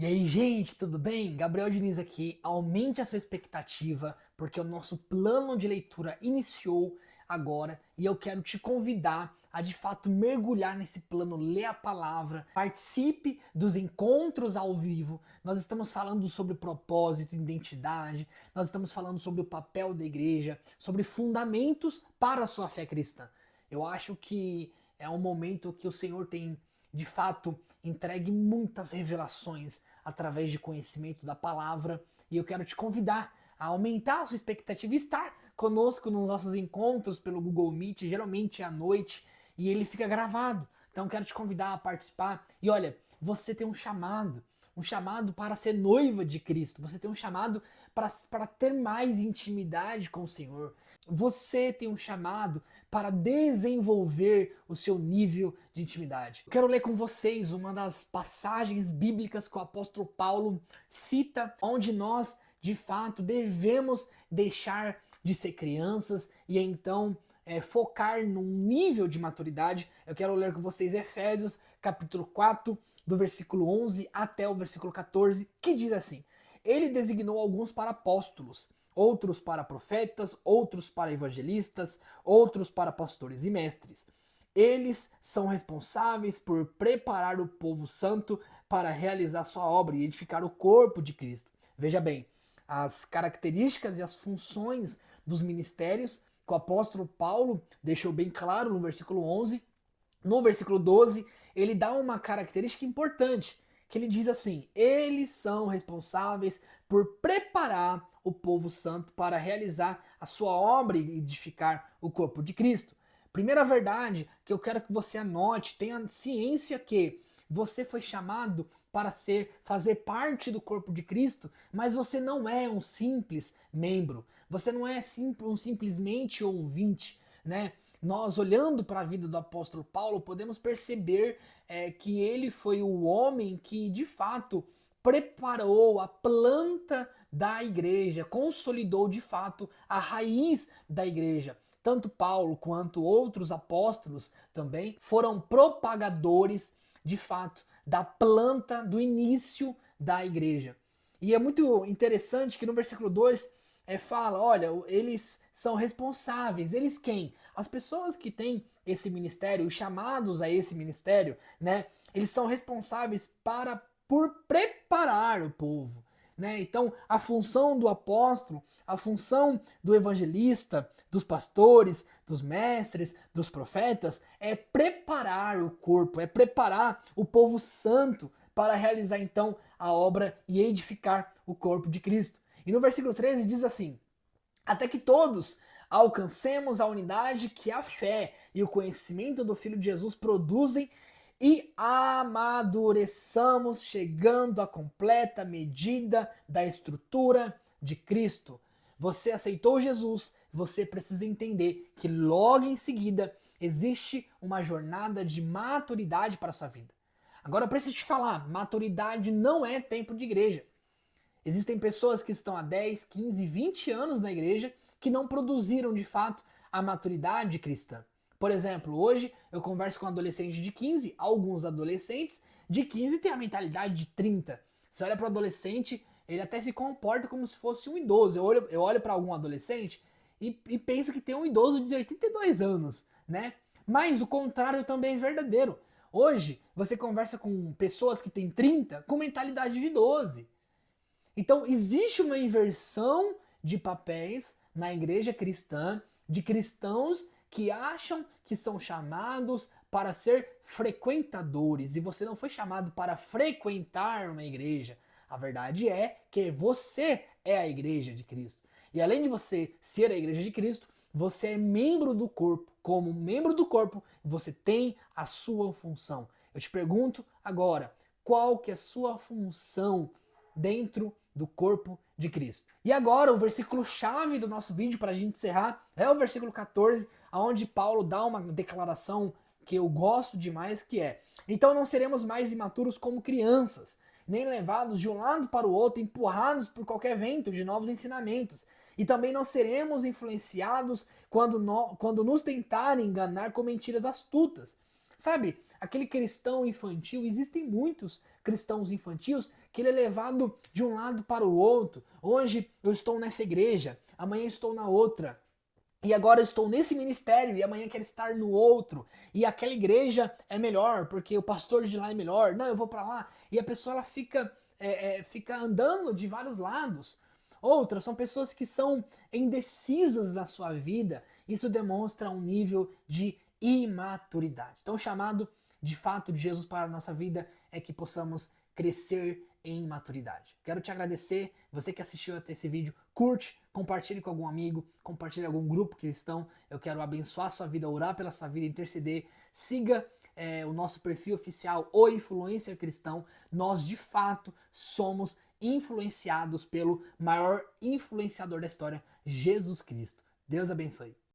E aí, gente, tudo bem? Gabriel Diniz aqui. Aumente a sua expectativa, porque o nosso plano de leitura iniciou agora e eu quero te convidar a de fato mergulhar nesse plano, ler a palavra, participe dos encontros ao vivo. Nós estamos falando sobre propósito, identidade, nós estamos falando sobre o papel da igreja, sobre fundamentos para a sua fé cristã. Eu acho que é um momento que o Senhor tem de fato entregue muitas revelações através de conhecimento da palavra e eu quero te convidar a aumentar a sua expectativa e estar conosco nos nossos encontros pelo Google Meet, geralmente à noite, e ele fica gravado. Então quero te convidar a participar. E olha, você tem um chamado para ser noiva de Cristo. Você tem um chamado para ter mais intimidade com o Senhor. Você tem um chamado para desenvolver o seu nível de intimidade. Quero ler com vocês uma das passagens bíblicas que o apóstolo Paulo cita, onde nós, de fato, devemos deixar de ser crianças e então focar num nível de maturidade. Eu quero ler com vocês Efésios, capítulo 4, do versículo 11 até o versículo 14, que diz assim: Ele designou alguns para apóstolos, outros para profetas, outros para evangelistas, outros para pastores e mestres. Eles são responsáveis por preparar o povo santo para realizar sua obra e edificar o corpo de Cristo. Veja bem, as características e as funções dos ministérios que o apóstolo Paulo deixou bem claro no versículo 11. No versículo 12, ele dá uma característica importante, que ele diz assim: eles são responsáveis por preparar o povo santo para realizar a sua obra e edificar o corpo de Cristo. Primeira verdade que eu quero que você anote, tenha ciência que você foi chamado para fazer parte do corpo de Cristo, mas você não é um simples membro, você não é simplesmente ouvinte, né? Nós, olhando para a vida do apóstolo Paulo, podemos perceber que ele foi o homem que, de fato, preparou a planta da igreja, consolidou, de fato, a raiz da igreja. Tanto Paulo quanto outros apóstolos também foram propagadores, de fato, da planta do início da igreja. E é muito interessante que no versículo 2 fala, olha, eles são responsáveis. Eles quem? As pessoas que têm esse ministério, os chamados a esse ministério, né? Eles são responsáveis por preparar o povo. Né? Então, a função do apóstolo, a função do evangelista, dos pastores, dos mestres, dos profetas, é preparar o corpo, é preparar o povo santo para realizar então a obra e edificar o corpo de Cristo. E no versículo 13 diz assim: até que todos alcancemos a unidade que a fé e o conhecimento do Filho de Jesus produzem e amadureçamos, chegando à completa medida da estrutura de Cristo. Você aceitou Jesus, você precisa entender que logo em seguida existe uma jornada de maturidade para a sua vida. Agora eu preciso te falar, maturidade não é tempo de igreja. Existem pessoas que estão há 10, 15, 20 anos na igreja que não produziram de fato a maturidade cristã. Por exemplo, hoje eu converso com um adolescente de 15, alguns adolescentes de 15 têm a mentalidade de 30. Você olha para o adolescente, ele até se comporta como se fosse um idoso. Eu olho para algum adolescente e penso que tem um idoso de 82 anos, né? Mas o contrário também é verdadeiro. Hoje, você conversa com pessoas que têm 30 com mentalidade de 12. Então, existe uma inversão de papéis na igreja cristã, de cristãos que acham que são chamados para ser frequentadores, e você não foi chamado para frequentar uma igreja. A verdade é que você é a igreja de Cristo. E além de você ser a igreja de Cristo, você é membro do corpo. Como membro do corpo, você tem a sua função. Eu te pergunto agora, qual que é a sua função dentro do corpo de Cristo? E agora, o versículo chave do nosso vídeo para a gente encerrar é o versículo 14, onde Paulo dá uma declaração que eu gosto demais, que é: então não seremos mais imaturos como crianças, nem levados de um lado para o outro, empurrados por qualquer vento de novos ensinamentos. E também não seremos influenciados quando nos tentarem enganar com mentiras astutas. Sabe, aquele cristão infantil, existem muitos cristãos infantis que ele é levado de um lado para o outro. Hoje eu estou nessa igreja, amanhã estou na outra. E agora eu estou nesse ministério e amanhã quero estar no outro. E aquela igreja é melhor porque o pastor de lá é melhor. Não, eu vou para lá. E a pessoa ela fica andando de vários lados. Outras são pessoas que são indecisas na sua vida. Isso demonstra um nível de imaturidade. Então, o chamado de fato de Jesus para a nossa vida é que possamos crescer em maturidade. Quero te agradecer, você que assistiu até esse vídeo, curte, compartilhe com algum amigo, compartilhe com algum grupo cristão. Eu quero abençoar a sua vida, orar pela sua vida, interceder. Siga o nosso perfil oficial, O Influencer Cristão. Nós, de fato, somos influenciados pelo maior influenciador da história, Jesus Cristo. Deus abençoe.